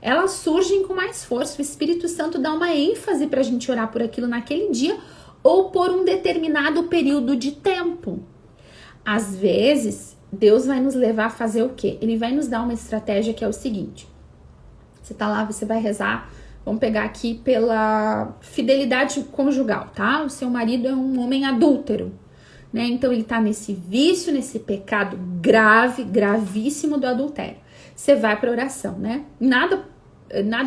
Elas surgem com mais força. O Espírito Santo dá uma ênfase pra gente orar por aquilo naquele dia ou por um determinado período de tempo. Às vezes, Deus vai nos levar a fazer o quê? Ele vai nos dar uma estratégia que é o seguinte. Você tá lá, você vai rezar, vamos pegar aqui pela fidelidade conjugal, tá? O seu marido é um homem adúltero. né? Então ele tá nesse vício, nesse pecado grave, gravíssimo do adultério. Você vai pra oração, né? Nada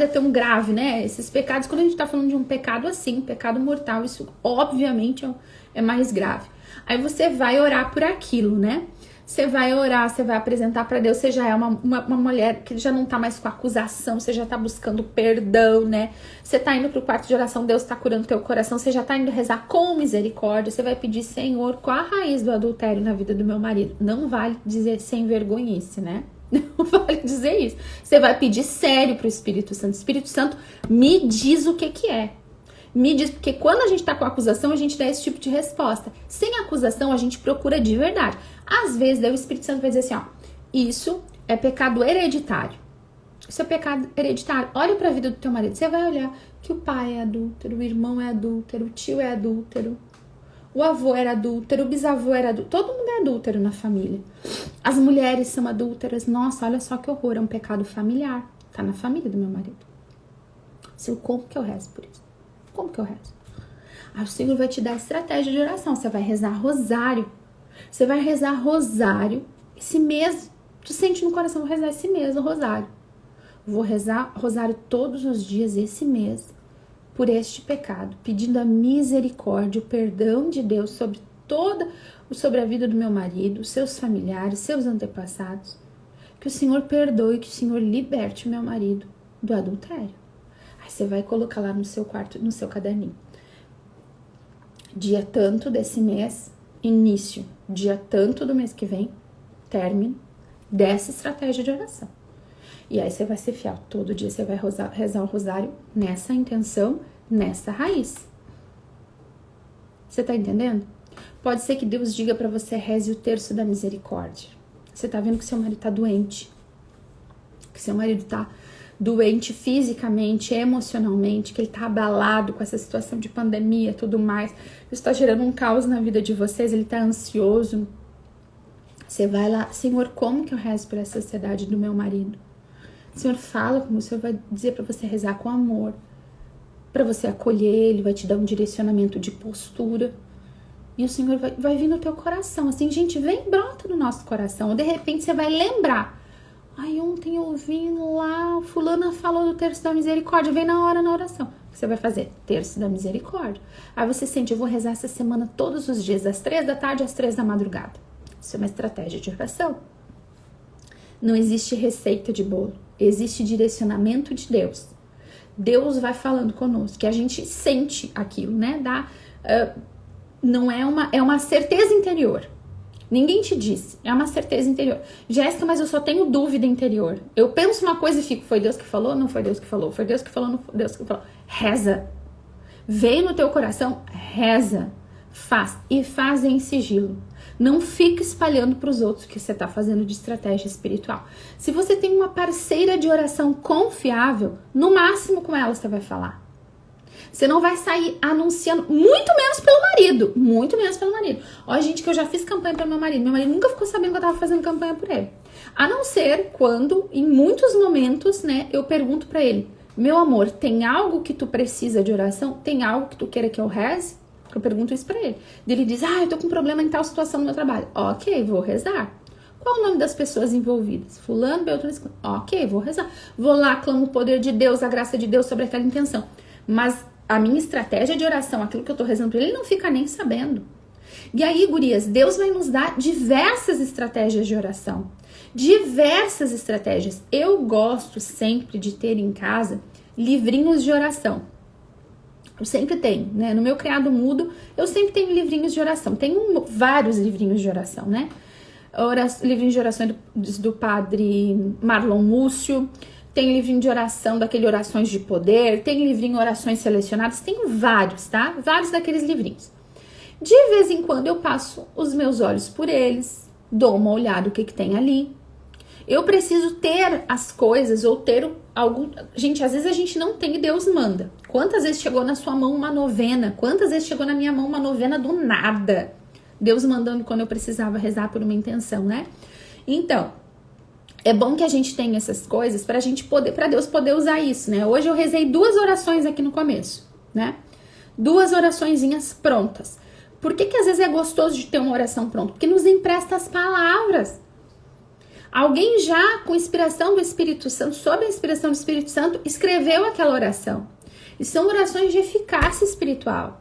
é tão grave, né? Esses pecados, quando a gente tá falando de um pecado assim, um pecado mortal, isso obviamente é mais grave. Aí você vai orar por aquilo, né? Você vai orar, você vai apresentar pra Deus, você já é uma mulher que já não tá mais com acusação, você já tá buscando perdão, né? Você tá indo pro quarto de oração, Deus tá curando teu coração, você já tá indo rezar com misericórdia, você vai pedir, Senhor, qual a raiz do adultério na vida do meu marido? Não vale dizer sem vergonhice, né? Não vale dizer isso. Você vai pedir sério pro Espírito Santo. Espírito Santo, me diz o que é. Me diz, porque quando a gente tá com acusação, a gente dá esse tipo de resposta. Sem acusação, a gente procura de verdade. Às vezes, daí o Espírito Santo vai dizer assim, ó, isso é pecado hereditário. Isso é pecado hereditário. Olha pra vida do teu marido. Você vai olhar que o pai é adúltero, o irmão é adúltero, o tio é adúltero, o avô era adúltero, o bisavô era adúltero. Todo mundo é adúltero na família. As mulheres são adúlteras. Nossa, olha só que horror. É um pecado familiar. Tá na família do meu marido. Como que eu rezo por isso? Como que eu rezo? Aí o Senhor vai te dar estratégia de oração. Você vai rezar rosário. Você vai rezar rosário esse mês. Tu sente no coração, vou rezar esse mês o rosário. Vou rezar rosário todos os dias esse mês por este pecado, pedindo a misericórdia, o perdão de Deus sobre a vida do meu marido, seus familiares, seus antepassados. Que o Senhor perdoe, que o Senhor liberte o meu marido do adultério. Aí você vai colocar lá no seu quarto, no seu caderninho. Dia tanto desse mês, início. Dia tanto do mês que vem, término dessa estratégia de oração. E aí você vai ser fiel. Todo dia você vai rezar o rosário nessa intenção, nessa raiz. Você tá entendendo? Pode ser que Deus diga pra você, reze o terço da misericórdia. Você tá vendo que seu marido tá doente. Que seu marido tá doente fisicamente, emocionalmente, que ele tá abalado com essa situação de pandemia e tudo mais. Isso tá gerando um caos na vida de vocês, ele tá ansioso. Você vai lá, Senhor, como que eu rezo por essa ansiedade do meu marido? Senhor, fala como o Senhor vai dizer pra você rezar com amor, pra você acolher ele, vai te dar um direcionamento de postura. E o Senhor vai vir no teu coração, assim, gente, vem, brota no nosso coração. Ou de repente você vai lembrar. Ai, ontem eu ouvi lá, fulana falou do terço da misericórdia, vem na hora na oração. O que você vai fazer? Terço da misericórdia. Aí você sente, eu vou rezar essa semana todos os dias, das 3 da tarde às 3 da madrugada. Isso é uma estratégia de oração. Não existe receita de bolo, existe direcionamento de Deus. Deus vai falando conosco, que a gente sente aquilo, né? Não é uma certeza interior. Ninguém te disse, é uma certeza interior. Jéssica, mas eu só tenho dúvida interior. Eu penso uma coisa e fico, foi Deus que falou? Não foi Deus que falou. Foi Deus que falou? Não foi Deus que falou. Reza. Veio no teu coração, reza. Faz. E faz em sigilo. Não fica espalhando para os outros o que você está fazendo de estratégia espiritual. Se você tem uma parceira de oração confiável, no máximo com ela você vai falar. Você não vai sair anunciando, muito menos pelo marido. Muito menos pelo marido. Ó, gente, que eu já fiz campanha para meu marido. Meu marido nunca ficou sabendo que eu tava fazendo campanha por ele. A não ser quando, em muitos momentos, né, eu pergunto para ele, meu amor, tem algo que tu precisa de oração? Tem algo que tu queira que eu reze? Eu pergunto isso pra ele. Ele diz, eu tô com problema em tal situação no meu trabalho. Ok, vou rezar. Qual o nome das pessoas envolvidas? Fulano, Beltrano, ok, vou rezar. Vou lá, clamo o poder de Deus, a graça de Deus sobre aquela intenção. Mas a minha estratégia de oração, aquilo que eu tô rezando pra ele não fica nem sabendo. E aí, gurias, Deus vai nos dar diversas estratégias de oração. Diversas estratégias. Eu gosto sempre de ter em casa livrinhos de oração. Eu sempre tenho, né? No meu criado mudo, eu sempre tenho livrinhos de oração. Tenho vários livrinhos de oração, né? Livrinhos de oração do padre Marlon Múcio. Tem livrinho de oração daquele Orações de Poder. Tem livrinho Orações Selecionadas. Tenho vários, tá? Vários daqueles livrinhos. De vez em quando eu passo os meus olhos por eles. Dou uma olhada o que tem ali. Eu preciso ter as coisas ou ter algum... Gente, às vezes a gente não tem e Deus manda. Quantas vezes chegou na sua mão uma novena? Quantas vezes chegou na minha mão uma novena do nada? Deus mandando quando eu precisava rezar por uma intenção, né? Então, é bom que a gente tenha essas coisas pra gente poder, pra Deus poder usar isso, né? Hoje eu rezei 2 orações aqui no começo, né? 2 oraçõezinhas prontas. Por que às vezes é gostoso de ter uma oração pronta? Porque nos empresta as palavras. Alguém já com inspiração do Espírito Santo, sob a inspiração do Espírito Santo, escreveu aquela oração. E são orações de eficácia espiritual.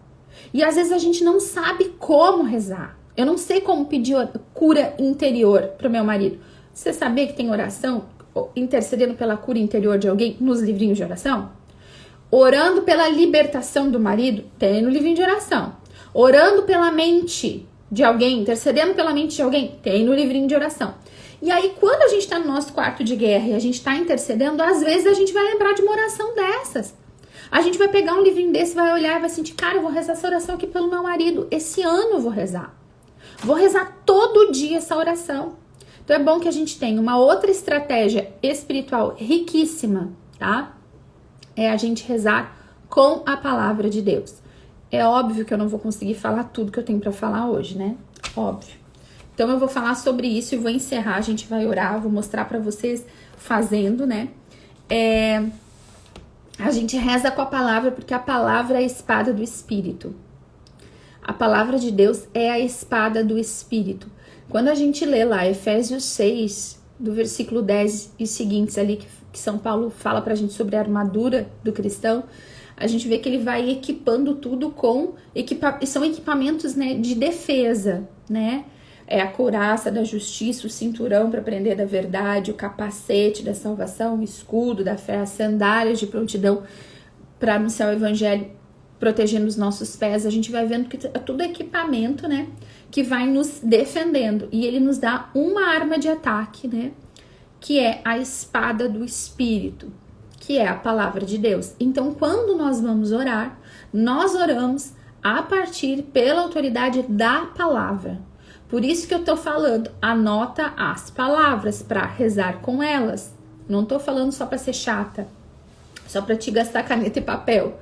E às vezes a gente não sabe como rezar. Eu não sei como pedir cura interior para o meu marido. Você sabia que tem oração intercedendo pela cura interior de alguém nos livrinhos de oração? Orando pela libertação do marido, tem no livrinho de oração. Orando pela mente de alguém, intercedendo pela mente de alguém, tem no livrinho de oração. E aí, quando a gente está no nosso quarto de guerra e a gente está intercedendo, às vezes a gente vai lembrar de uma oração dessas. A gente vai pegar um livrinho desse, vai olhar e vai sentir, cara, eu vou rezar essa oração aqui pelo meu marido. Esse ano eu vou rezar. Vou rezar todo dia essa oração. Então é bom que a gente tenha uma outra estratégia espiritual riquíssima, tá? É a gente rezar com a palavra de Deus. É óbvio que eu não vou conseguir falar tudo que eu tenho para falar hoje, né? Óbvio. Então eu vou falar sobre isso e vou encerrar, a gente vai orar, vou mostrar para vocês fazendo, né? A gente reza com a palavra porque a palavra é a espada do Espírito. A palavra de Deus é a espada do Espírito. Quando a gente lê lá Efésios 6, do versículo 10 e seguintes ali, que São Paulo fala pra gente sobre a armadura do cristão, a gente vê que ele vai equipando tudo com são equipamentos, né, de defesa, né? É a couraça da justiça, o cinturão para prender da verdade, o capacete da salvação, o escudo da fé, as sandálias de prontidão para anunciar o evangelho, protegendo os nossos pés. A gente vai vendo que é tudo equipamento, né, que vai nos defendendo. E ele nos dá uma arma de ataque, né, que é a espada do Espírito, que é a palavra de Deus. Então, quando nós vamos orar, nós oramos a partir pela autoridade da palavra. Por isso que eu tô falando, anota as palavras para rezar com elas. Não tô falando só para ser chata, só para te gastar caneta e papel.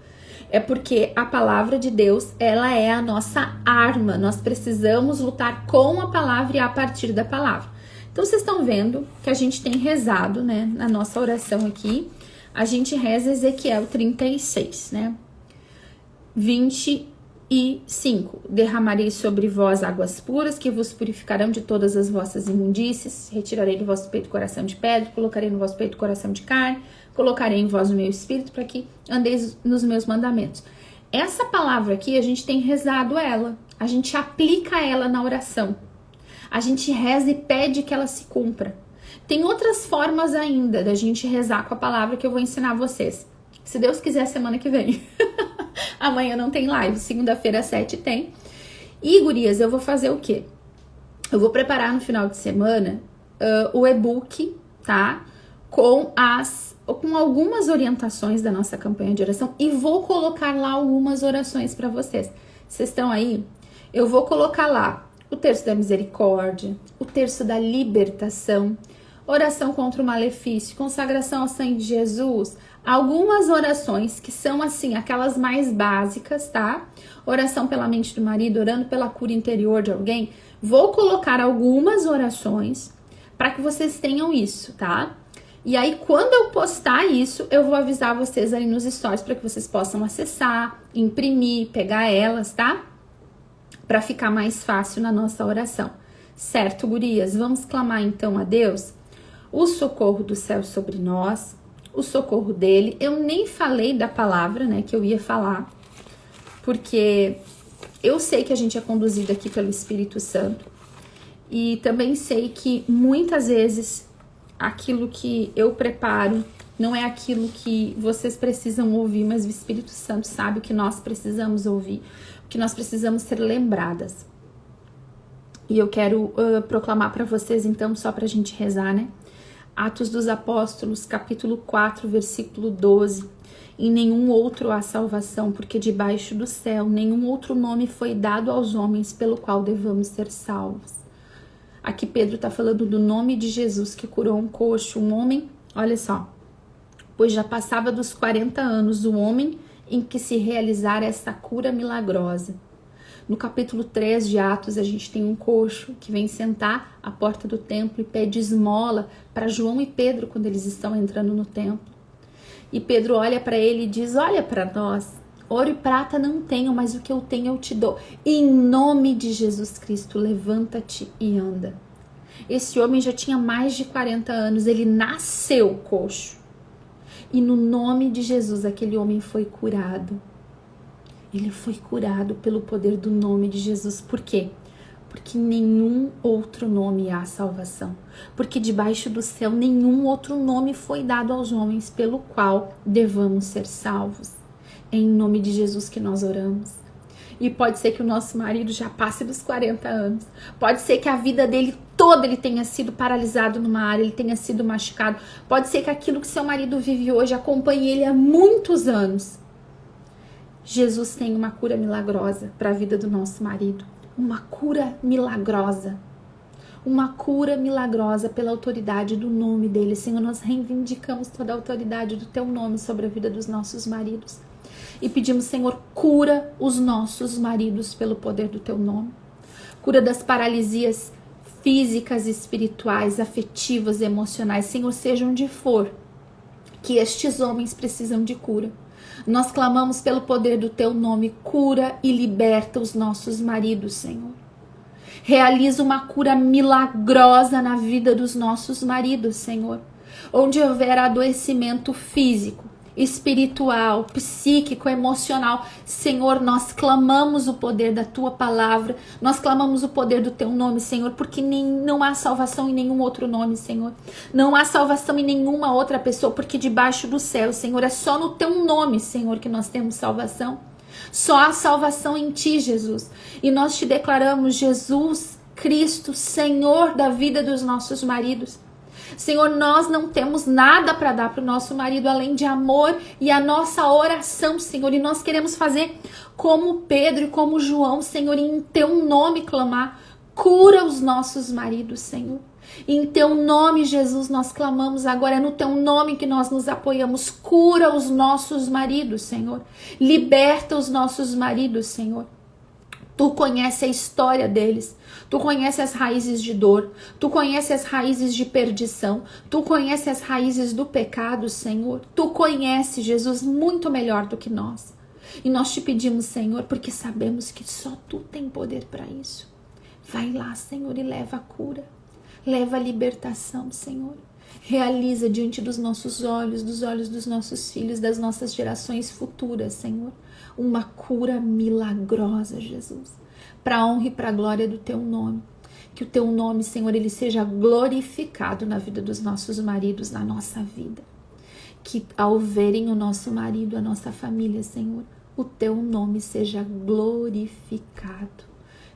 É porque a palavra de Deus, ela é a nossa arma. Nós precisamos lutar com a palavra e a partir da palavra. Então, vocês estão vendo que a gente tem rezado, né, na nossa oração aqui. A gente reza Ezequiel 36, né? 25. Derramarei sobre vós águas puras, que vos purificarão de todas as vossas imundícies. Retirarei do vosso peito coração de pedra, colocarei no vosso peito coração de carne, colocarei em vós o meu espírito, para que andeis nos meus mandamentos. Essa palavra aqui, a gente tem rezado ela. A gente aplica ela na oração. A gente reza e pede que ela se cumpra. Tem outras formas ainda da gente rezar com a palavra que eu vou ensinar vocês. Se Deus quiser, semana que vem. Amanhã não tem live, segunda-feira às 7 tem. E, gurias, eu vou fazer o quê? Eu vou preparar no final de semana o e-book, tá? Com algumas orientações da nossa campanha de oração e vou colocar lá algumas orações para vocês. Vocês estão aí? Eu vou colocar lá o terço da misericórdia, o terço da libertação, oração contra o malefício, consagração ao sangue de Jesus, algumas orações que são assim, aquelas mais básicas, tá? Oração pela mente do marido, orando pela cura interior de alguém. Vou colocar algumas orações para que vocês tenham isso, tá? E aí, quando eu postar isso, eu vou avisar vocês ali nos stories para que vocês possam acessar, imprimir, pegar elas, tá? Para ficar mais fácil na nossa oração. Certo, gurias? Vamos clamar então a Deus o socorro do céu sobre nós, o socorro dele. Eu nem falei da palavra, né, que eu ia falar, porque eu sei que a gente é conduzido aqui pelo Espírito Santo e também sei que muitas vezes aquilo que eu preparo não é aquilo que vocês precisam ouvir, mas o Espírito Santo sabe o que nós precisamos ouvir, o que nós precisamos ser lembradas. E eu quero proclamar para vocês, então, só pra gente rezar, né? Atos dos Apóstolos, capítulo 4, versículo 12. Em nenhum outro há salvação, porque debaixo do céu nenhum outro nome foi dado aos homens pelo qual devamos ser salvos. Aqui Pedro está falando do nome de Jesus que curou um coxo, um homem, olha só, pois já passava dos 40 anos o homem em que se realizara essa cura milagrosa. No capítulo 3 de Atos, a gente tem um coxo que vem sentar à porta do templo e pede esmola para João e Pedro quando eles estão entrando no templo. E Pedro olha para ele e diz, olha para nós, Ouro e prata não tenho, mas o que eu tenho eu te dou. Em nome de Jesus Cristo, levanta-te e anda. Esse homem já tinha mais de 40 anos, ele nasceu coxo. E no nome de Jesus, aquele homem foi curado. Ele foi curado pelo poder do nome de Jesus. Por quê? Porque nenhum outro nome há salvação. Porque debaixo do céu nenhum outro nome foi dado aos homens pelo qual devamos ser salvos. É em nome de Jesus que nós oramos. E pode ser que o nosso marido já passe dos 40 anos. Pode ser que a vida dele toda ele tenha sido paralisado numa área, ele tenha sido machucado. Pode ser que aquilo que seu marido vive hoje acompanhe ele há muitos anos. Jesus tem uma cura milagrosa para a vida do nosso marido. Uma cura milagrosa. Uma cura milagrosa pela autoridade do nome dele. Senhor, nós reivindicamos toda a autoridade do teu nome sobre a vida dos nossos maridos. E pedimos, Senhor, cura os nossos maridos pelo poder do teu nome. Cura das paralisias físicas, espirituais, afetivas, emocionais. Senhor, seja onde for que estes homens precisam de cura. Nós clamamos pelo poder do teu nome, cura e liberta os nossos maridos, Senhor. Realiza uma cura milagrosa na vida dos nossos maridos, Senhor. Onde houver adoecimento físico, espiritual, psíquico, emocional, Senhor, nós clamamos o poder da tua palavra, nós clamamos o poder do teu nome, Senhor, porque não há salvação em nenhum outro nome, Senhor, não há salvação em nenhuma outra pessoa, porque debaixo do céu, Senhor, é só no teu nome, Senhor, que nós temos salvação, só há salvação em ti, Jesus, e nós te declaramos, Jesus Cristo, Senhor da vida dos nossos maridos. Senhor, nós não temos nada para dar para o nosso marido além de amor e a nossa oração, Senhor. E nós queremos fazer como Pedro e como João, Senhor, e em teu nome clamar. Cura os nossos maridos, Senhor. E em teu nome, Jesus, nós clamamos agora. É no teu nome que nós nos apoiamos. Cura os nossos maridos, Senhor. Liberta os nossos maridos, Senhor. Tu conheces a história deles, tu conheces as raízes de dor, tu conheces as raízes de perdição, tu conheces as raízes do pecado, Senhor. Tu conheces, Jesus, muito melhor do que nós. E nós te pedimos, Senhor, porque sabemos que só tu tem poder para isso. Vai lá, Senhor, e leva a cura, leva a libertação, Senhor. Realiza diante dos nossos olhos, dos olhos dos nossos filhos, das nossas gerações futuras, Senhor. Uma cura milagrosa, Jesus, para a honra e para a glória do teu nome. Que o teu nome, Senhor, ele seja glorificado na vida dos nossos maridos, na nossa vida. Que ao verem o nosso marido, a nossa família, Senhor, o teu nome seja glorificado.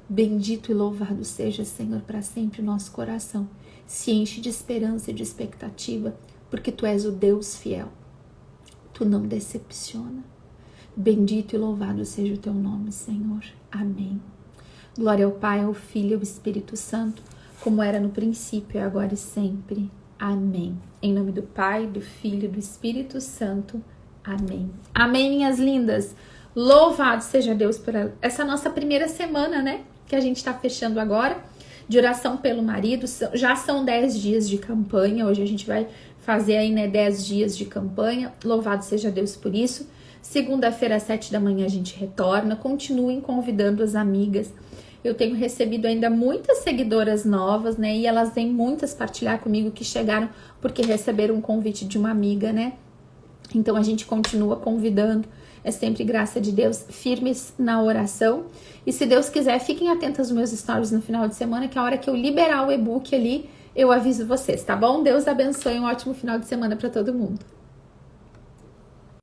Bendito e louvado seja, Senhor, para sempre o nosso coração. Se enche de esperança e de expectativa, porque tu és o Deus fiel. Tu não decepciona. Bendito e louvado seja o teu nome, Senhor. Amém. Glória ao Pai, ao Filho e ao Espírito Santo, como era no princípio, agora e sempre. Amém. Em nome do Pai, do Filho e do Espírito Santo. Amém. Amém, minhas lindas. Louvado seja Deus por essa nossa primeira semana, né? Que a gente está fechando agora, de oração pelo marido. Já são 10 dias de campanha. Hoje a gente vai fazer aí, né, 10 dias de campanha. Louvado seja Deus por isso. Segunda-feira, às 7 da manhã, a gente retorna. Continuem convidando as amigas. Eu tenho recebido ainda muitas seguidoras novas, né? E elas vêm muitas partilhar comigo que chegaram porque receberam um convite de uma amiga, né? Então a gente continua convidando. É sempre graça de Deus, firmes na oração. E se Deus quiser, fiquem atentas aos meus stories no final de semana, que a hora que eu liberar o e-book ali, eu aviso vocês, tá bom? Deus abençoe, um ótimo final de semana para todo mundo.